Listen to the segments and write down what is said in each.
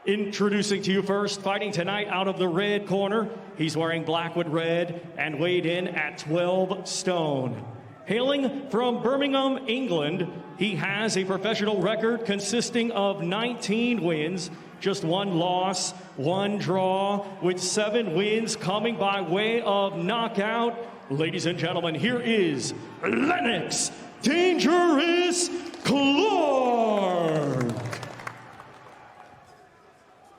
Introducing to you first, fighting tonight out of the red corner. He's wearing black with red and weighed in at 12 stone. Hailing from Birmingham, England, he has a professional record consisting of 19 wins, just 1 loss, 1 draw, with 7 wins coming by way of knockout. Ladies and gentlemen, here is Lennox Dangerous Clarke.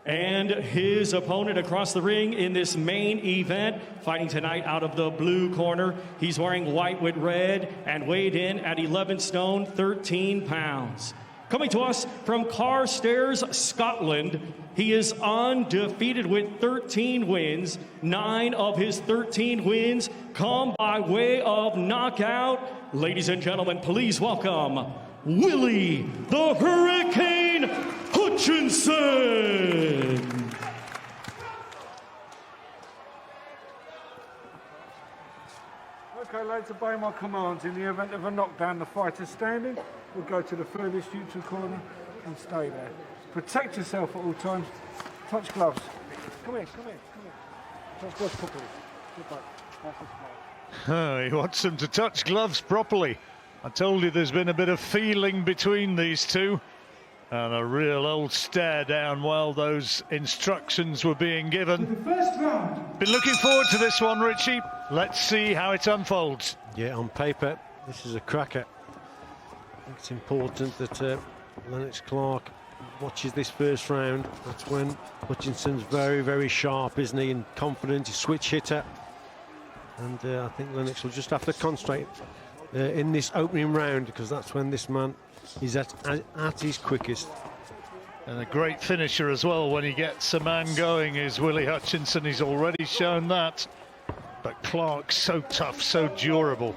And his opponent across the ring in this main event, fighting tonight out of the blue corner. He's wearing white with red and weighed in at 11 stone, 13 pounds. Coming to us from Carstairs, Scotland, he is undefeated with 13 wins. 9 of his 13 wins come by way of knockout. Ladies and gentlemen, please welcome Willy the Hurricane Hutchinson. Okay, lads, obey my commands. In the event of a knockdown, the fighter standing will go to the furthest neutral corner and stay there. Protect yourself at all times. Touch gloves. Come here, come here, come here. Touch gloves properly. Good back. That's Oh, he wants them to touch gloves properly. I told you there's been a bit of feeling between these two. And a real old stare down while those instructions were being given. Been looking forward to this one, Richie. Let's see how it unfolds. Yeah, on paper, this is a cracker. It's important that Lennox Clarke watches this first round. That's when Hutchinson's very, very sharp, isn't he? And confident, he's switch hitter. And I think Lennox will just have to concentrate in this opening round, because that's when this man is at his quickest. And a great finisher as well when he gets a man going is Willy Hutchinson. He's already shown that. But Clarke's so tough, so durable.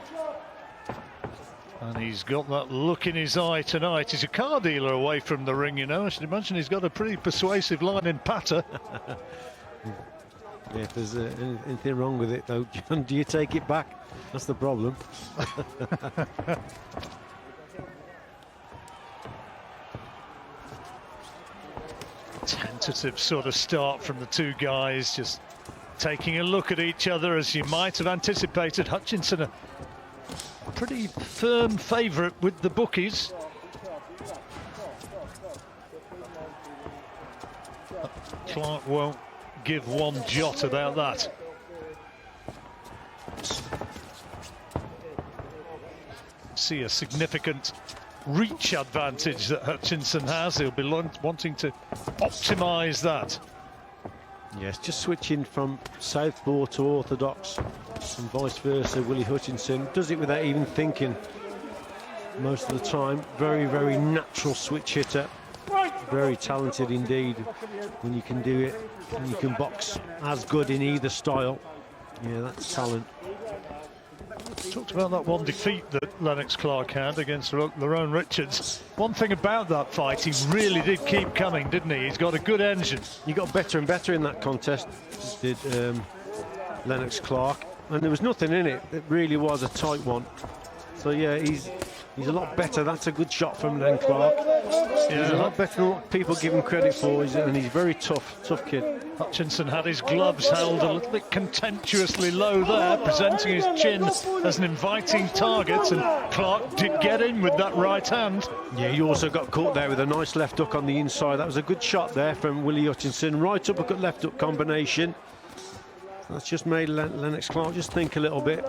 And he's got that look in his eye tonight. He's a car dealer away from the ring, you know. I should imagine he's got a pretty persuasive line in patter. Yeah, if there's anything wrong with it, though, John, do you take it back? That's the problem. Tentative sort of start from the two guys, just taking a look at each other as you might have anticipated. Hutchinson, a pretty firm favourite with the bookies. Clarke won't give one jot about that. See a significant reach advantage that Hutchinson has. He'll be wanting to optimise that. Yes, just switching from southpaw to orthodox and vice versa. Willy Hutchinson does it without even thinking most of the time. Very, very natural switch hitter. Very talented indeed when you can do it, and you can box as good in either style. Yeah, that's talent. Talked about that one defeat that Lennox Clarke had against Lerone Richards. One thing about that fight, he really did keep coming, didn't he? He's got a good engine. He got better and better in that contest, did Lennox Clarke, and there was nothing in it. It really was a tight one. So yeah, he's a lot better. That's a good shot from Len Clarke. Yeah. He's a lot better than what people give him credit for, and he's very tough kid. Hutchinson had his gloves held a little bit contemptuously low there, presenting his chin as an inviting target, and Clarke did get in with that right hand. Yeah, he also got caught there with a nice left hook on the inside. That was a good shot there from Willy Hutchinson. Right uppercut, left hook combination. That's just made Lennox Clarke just think a little bit.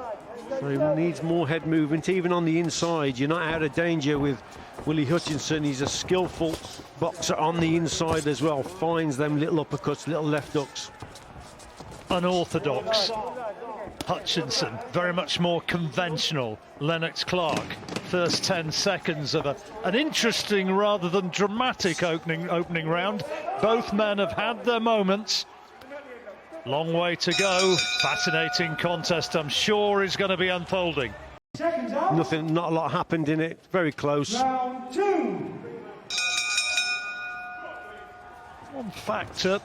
So he needs more head movement, even on the inside. You're not out of danger with Willy Hutchinson. He's a skillful boxer on the inside as well. Finds them little uppercuts, little left hooks. Unorthodox Hutchinson, very much more conventional Lennox Clarke. First 10 seconds of an interesting rather than dramatic opening round. Both men have had their moments. Long way to go. Fascinating contest, I'm sure, is going to be unfolding. Nothing, not a lot happened in it. Very close. Round 2. One factor,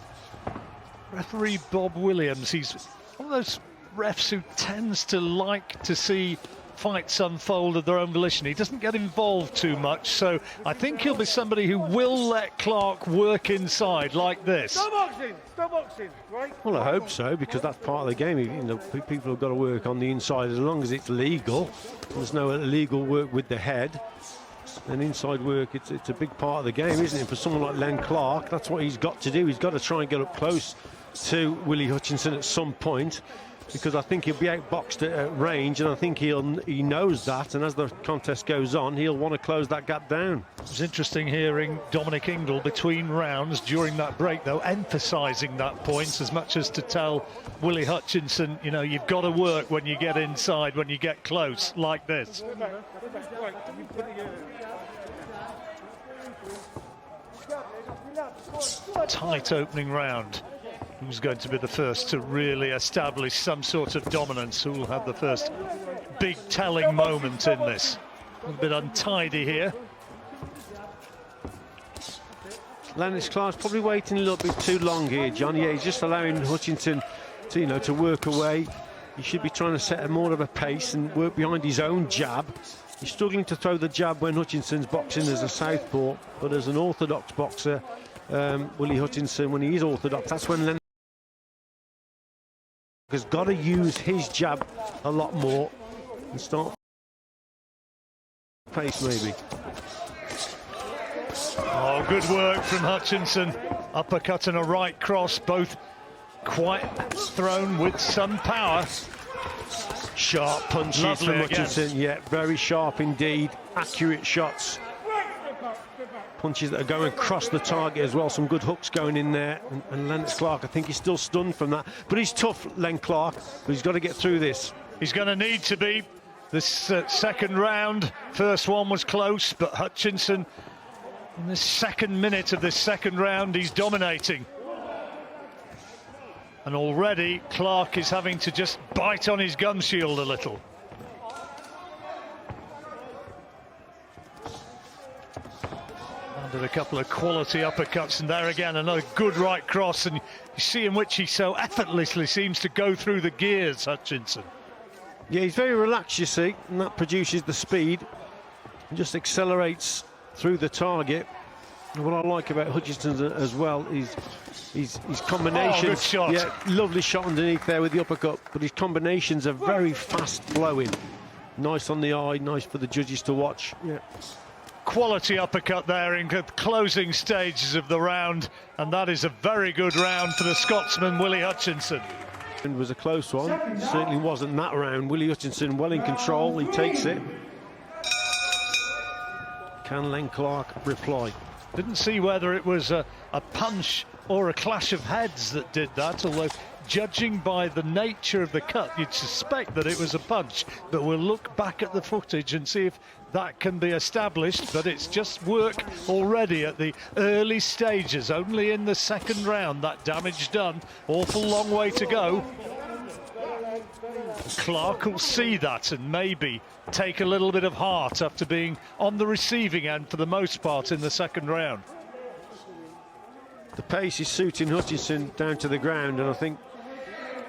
referee Bob Williams, he's one of those refs who tends to like to see fights unfold of their own volition. He doesn't get involved too much, so I think he'll be somebody who will let Clarke work inside like this. Stop boxing, right? Well, I hope so, because that's part of the game. You know, people have got to work on the inside as long as it's legal. There's no illegal work with the head. And inside work, it's a big part of the game, isn't it? For someone like Len Clarke, that's what he's got to do. He's got to try and get up close to Willy Hutchinson at some point, because I think he'll be outboxed at range, and I think he knows that, and as the contest goes on, he'll want to close that gap down. It was interesting hearing Dominic Ingle between rounds during that break, though, emphasising that point as much as to tell Willy Hutchinson, you know, you've got to work when you get inside, when you get close, like this. Tight opening round. Who's going to be the first to really establish some sort of dominance? Who will have the first big telling moment in this? A little bit untidy here. Lennox Clarke's probably waiting a little bit too long here, John. Yeah, he's just allowing Hutchinson to, you know, to work away. He should be trying to set more of a pace and work behind his own jab. He's struggling to throw the jab when Hutchinson's boxing as a southpaw, but as an orthodox boxer, Willy Hutchinson, when he is orthodox, that's when Lennox has got to use his jab a lot more and start pace maybe. Oh, good work from Hutchinson. Uppercut and a right cross, both quite thrown with some power. Sharp punches Lovely from again. Hutchinson, yeah, very sharp indeed. Accurate shots. Punches that are going across the target as well. Some good hooks going in there. And Lennox Clarke, I think he's still stunned from that. But he's tough, Len Clarke, but he's got to get through this. He's going to need to be. This second round, first one was close, but Hutchinson, in the second minute of this second round, he's dominating. And already Clarke is having to just bite on his gum shield a little. Did a couple of quality uppercuts, and there again another good right cross, and you see in which he so effortlessly seems to go through the gears, Hutchinson. Yeah, he's very relaxed, you see, and that produces the speed and just accelerates through the target. And what I like about Hutchinson as well is his combinations. Oh, good shot. Yeah, lovely shot underneath there with the uppercut, but his combinations are very fast flowing. Nice on the eye, nice for the judges to watch. Yeah. Quality uppercut there in the closing stages of the round, and that is a very good round for the Scotsman Willy Hutchinson. It was a close one. It certainly wasn't that round. Willy Hutchinson well in control. He takes it. Can Len Clarke reply? Didn't see whether it was a punch or a clash of heads that did that, although judging by the nature of the cut, you'd suspect that it was a punch. But we'll look back at the footage and see if that can be established. But it's just work already at the early stages, only in the second round, that damage done. Awful long way to go. Clarke will see that and maybe take a little bit of heart after being on the receiving end for the most part in the second round. The pace is suiting Hutchinson down to the ground, and I think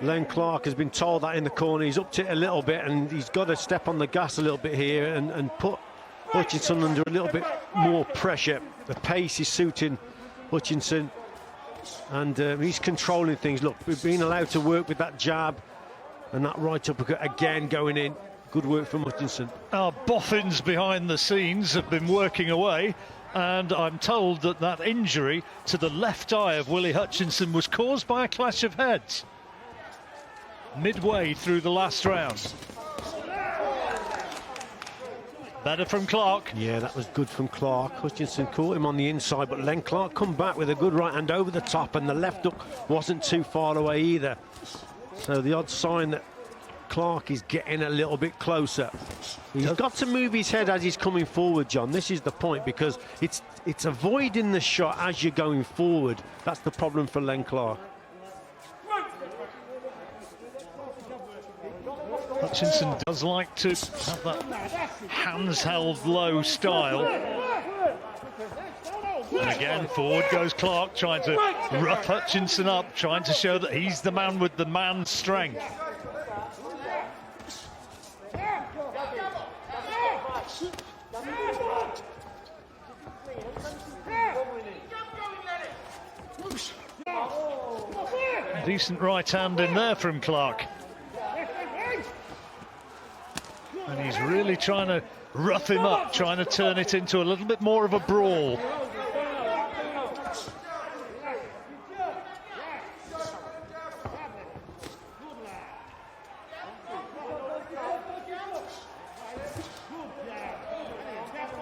Len Clarke has been told that in the corner. He's upped it a little bit, and he's got to step on the gas a little bit here and put Hutchinson under a little bit more pressure. The pace is suiting Hutchinson, and he's controlling things. Look, we've been allowed to work with that jab and that right uppercut again going in. Good work from Hutchinson. Our boffins behind the scenes have been working away, and I'm told that that injury to the left eye of Willy Hutchinson was caused by a clash of heads midway through the last round. Better from Clarke. Yeah, that was good from Clarke. Hutchinson caught him on the inside, but Len Clarke come back with a good right hand over the top, and the left hook wasn't too far away either. So the odd sign that Clarke is getting a little bit closer. He's got to move his head as he's coming forward, John. This is the point, because it's avoiding the shot as you're going forward. That's the problem for Len Clarke. Hutchinson does like to have that hands held low style. And again, forward goes Clarke, trying to rough Hutchinson up, trying to show that he's the man with the man's strength. Decent right hand in there from Clarke. And he's really trying to rough him up, trying to turn it into a little bit more of a brawl.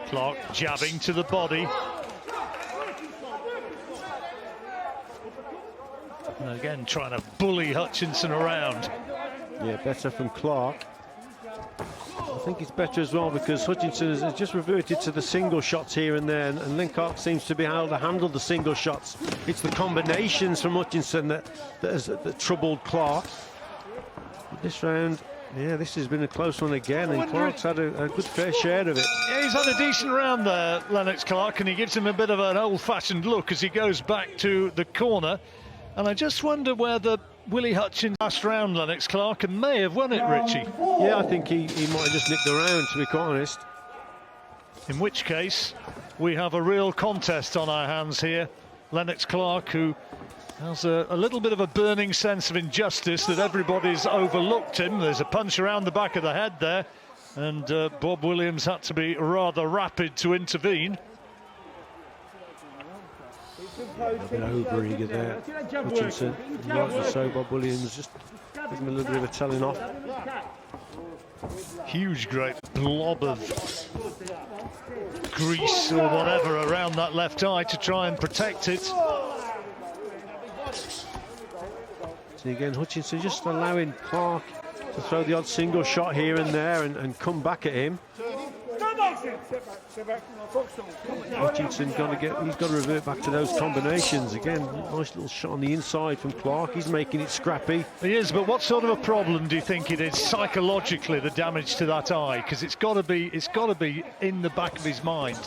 Clarke jabbing to the body. And again, trying to bully Hutchinson around. Yeah, better from Clarke. I think it's better as well because Hutchinson has just reverted to the single shots here and there, and Clarke seems to be able to handle the single shots. It's the combinations from Hutchinson that troubled Clarke. This round, yeah, this has been a close one again, and Clarke's had a good fair share of it. Yeah, he's had a decent round there, Lennox Clarke, and he gives him a bit of an old-fashioned look as he goes back to the corner. And I just wonder whether Willy Hutchinson last round Lennox Clarke and may have won it, Richie. Yeah, I think he might have just nicked the round, to be quite honest. In which case, we have a real contest on our hands here. Lennox Clarke, who has a little bit of a burning sense of injustice that everybody's overlooked him. There's a punch around the back of the head there, and Bob Williams had to be rather rapid to intervene. A bit over-eager there, Hutchinson. Rightly so, Bob Williams just giving him a little bit of a telling off. Huge, great blob of grease or whatever around that left eye to try and protect it. So again, Hutchinson just allowing Clarke to throw the odd single shot here and there and come back at him. Hutchinson he's got to revert back to those combinations again. Nice little shot on the inside from Clarke. He's making it scrappy. He is, but what sort of a problem do you think it is psychologically, the damage to that eye? Because it's got to be in the back of his mind.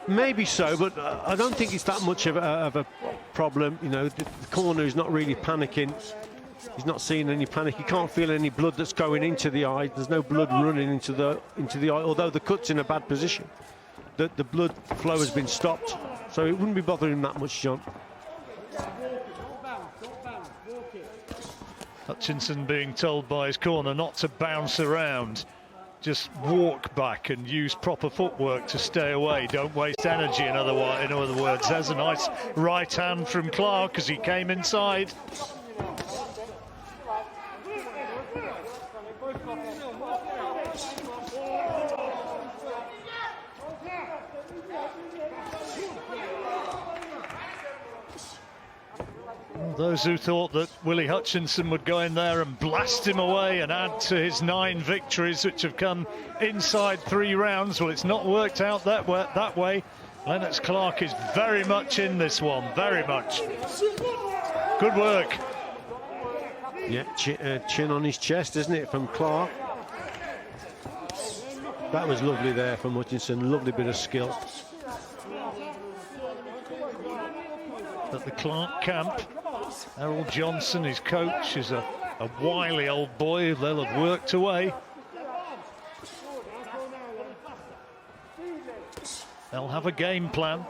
Maybe so, but I don't think it's that much of a problem. You know, the corner is not really panicking. He's not seeing any panic. He can't feel any blood that's going into the eye. There's no blood running into the eye, although the cut's in a bad position. The blood flow has been stopped, so it wouldn't be bothering him that much, John. Hutchinson being told by his corner not to bounce around. Just walk back and use proper footwork to stay away. Don't waste energy, in other words. There's a nice right hand from Clarke as he came inside. Those who thought that Willy Hutchinson would go in there and blast him away and add to his 9 victories, which have come inside 3 rounds, well, it's not worked out that way. Lennox Clarke is very much in this one, very much. Good work. Yeah, chin on his chest, isn't it, from Clarke? That was lovely there from Hutchinson, lovely bit of skill. At the Clarke camp, Errol Johnson, his coach, is a wily old boy. They'll have worked away. They'll have a game plan.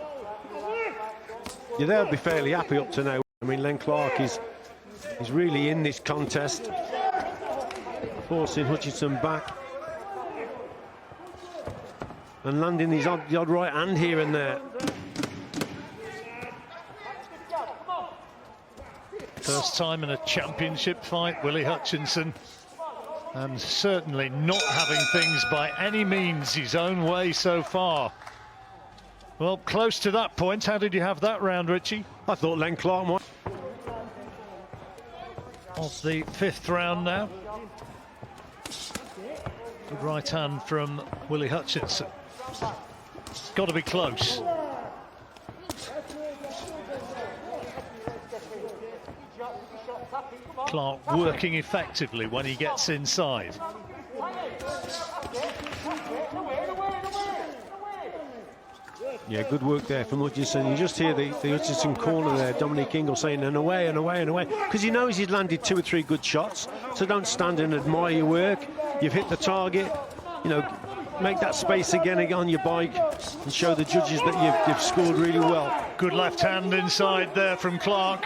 Yeah, they'll be fairly happy up to now. I mean, Len Clarke is really in this contest, forcing Hutchinson back and landing the odd right hand here and there. First time in a championship fight, Willy Hutchinson, and certainly not having things by any means his own way so far. Well, close to that point. How did you have that round, Richie? I thought Len Clarke might. Of the 5th round now. Good right hand from Willy Hutchinson. It's got to be close. Clarke working effectively when he gets inside. Yeah, good work there from Hutchinson. You just hear the Hutchinson corner there, Dominic Ingle saying and away and away and away, because he knows he's landed 2 or 3 good shots. So don't stand and admire your work. You've hit the target. You know, make that space again on your bike and show the judges that you've scored really well. Good left hand inside there from Clarke.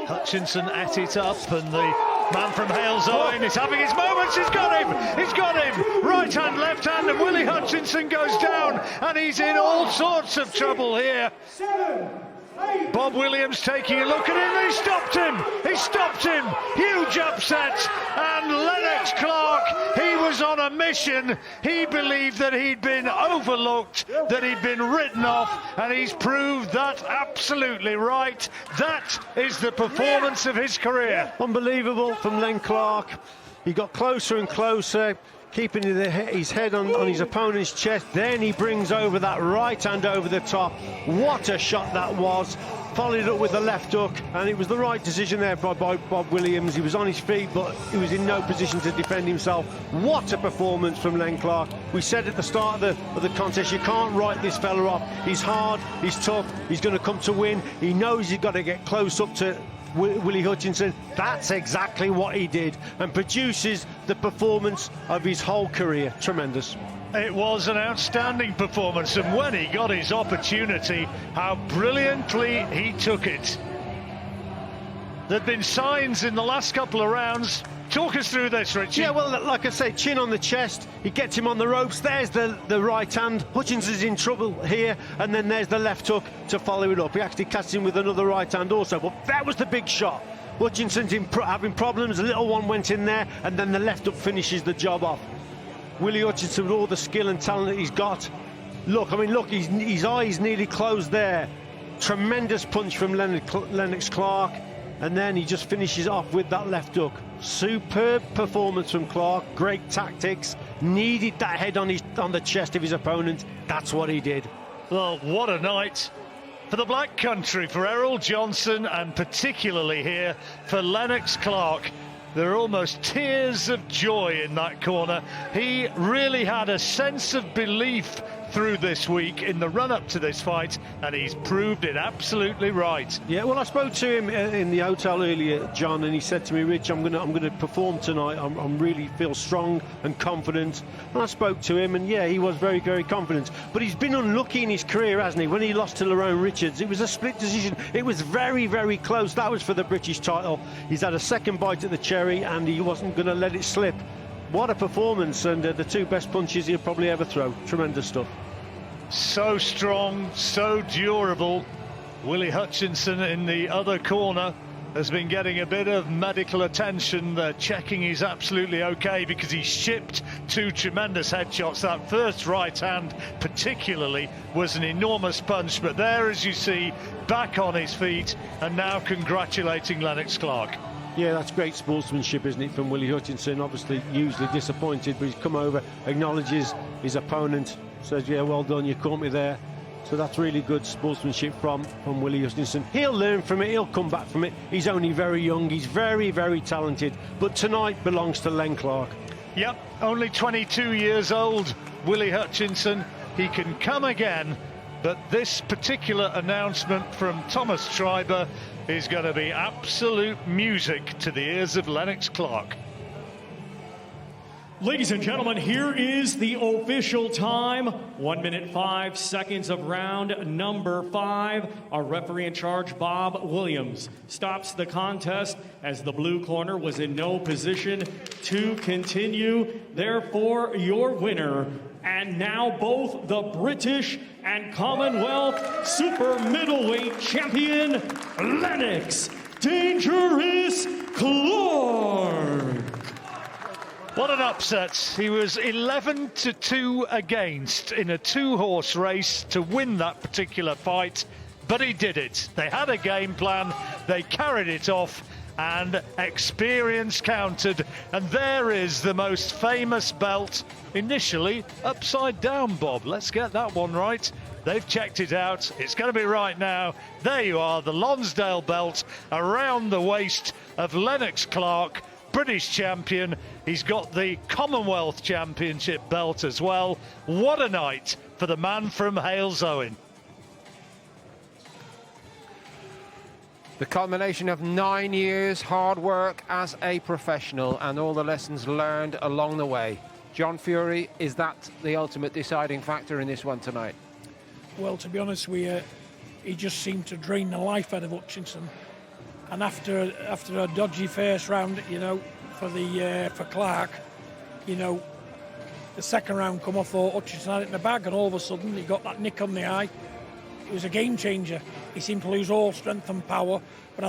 Hutchinson ate it up, and the man from Hales Owen is having his moments. He's got him! He's got him! Right hand, left hand, and Willy Hutchinson goes down, and he's in all sorts of trouble here. Bob Williams taking a look at him. He stopped him! He stopped him! Huge upset! And Lennox Clarke, he was on a mission. He believed that he'd been overlooked, that he'd been written off, and he's proved that absolutely right. That is the performance of his career. Unbelievable from Len Clarke. He got closer and closer, keeping his head on his opponent's chest. Then he brings over that right hand over the top. What a shot that was. Followed up with the left hook, and it was the right decision there by Bob Williams. He was on his feet, but he was in no position to defend himself. What a performance from Len Clarke. We said at the start of the contest, you can't write this fella off. He's hard, he's tough, he's going to come to win. He knows he's got to get close up to Willy Hutchinson. That's exactly what he did, and produces the performance of his whole career. Tremendous. It was an outstanding performance, and when he got his opportunity, how brilliantly he took it. There'd been signs in the last couple of rounds. Talk us through this, Richie. Yeah, well, like I say, chin on the chest, he gets him on the ropes. There's the right hand. Hutchinson's in trouble here, and then there's the left hook to follow it up. He actually catches him with another right hand also, but that was the big shot. Hutchinson's having problems, a little one went in there, and then the left hook finishes the job off. Willy Hutchinson, with all the skill and talent that he's got. Look, his eyes nearly closed there. Tremendous punch from Lennox Clarke, and then he just finishes off with that left hook. Superb performance from Clarke, great tactics, needed that head on the chest of his opponent. That's what he did. Well, what a night for the Black Country, for Errol Johnson, and particularly here for Lennox Clarke. There are almost tears of joy in that corner. He really had a sense of belief through this week in the run-up to this fight, and he's proved it absolutely right. Yeah, well, I spoke to him in the hotel earlier, John, and he said to me, Rich, I'm gonna perform tonight. I'm really feel strong and confident. And I spoke to him, and yeah, he was very, very confident. But he's been unlucky in his career, hasn't he? When he lost to Lerone Richards, it was a split decision. It was very, very close. That was for the British title. He's had a second bite at the cherry, and he wasn't going to let it slip. What a performance, and the two best punches he'll probably ever throw. Tremendous stuff. So strong, so durable. Willy Hutchinson in the other corner has been getting a bit of medical attention. They're checking he's absolutely okay, because he shipped two tremendous headshots. That first right hand particularly was an enormous punch, but there, as you see, back on his feet, and now congratulating Lennox Clarke. Yeah, that's great sportsmanship, isn't it, from Willy Hutchinson? Obviously usually disappointed, but he's come over, acknowledges his opponent, says, yeah, well done, you caught me there. So that's really good sportsmanship from Willy Hutchinson. He'll learn from it, he'll come back from it. He's only very young, he's very, very talented, but tonight belongs to Len Clarke. Yep, only 22 years old, Willy Hutchinson. He can come again, but this particular announcement from Thomas Schreiber is going to be absolute music to the ears of Lennox Clarke. Ladies and gentlemen, here is the official time. 1 minute 5 seconds of round number 5. Our referee in charge, Bob Williams, stops the contest as the blue corner was in no position to continue. Therefore, your winner, and now both the British and Commonwealth super middleweight champion, Lennox Dangerous Clarke. What an upset. He was 11-2 against in a two-horse race to win that particular fight, but he did it. They had a game plan, they carried it off, and experience counted. And there is the most famous belt, initially upside down, Bob. Let's get that one right. They've checked it out. It's going to be right now. There you are, the Lonsdale belt around the waist of Lennox Clarke, British champion. He's got the Commonwealth Championship belt as well. What a night for the man from Hales Owen. The culmination of 9 years hard work as a professional and all the lessons learned along the way. John Fury, is that the ultimate deciding factor in this one tonight? Well, to be honest, he just seemed to drain the life out of Hutchinson. And after a dodgy first round, you know, for Clarke, you know, the second round come off, thought Hutchinson had it in the bag, and all of a sudden he got that nick on the eye. It was a game changer. He seemed to lose all strength and power, but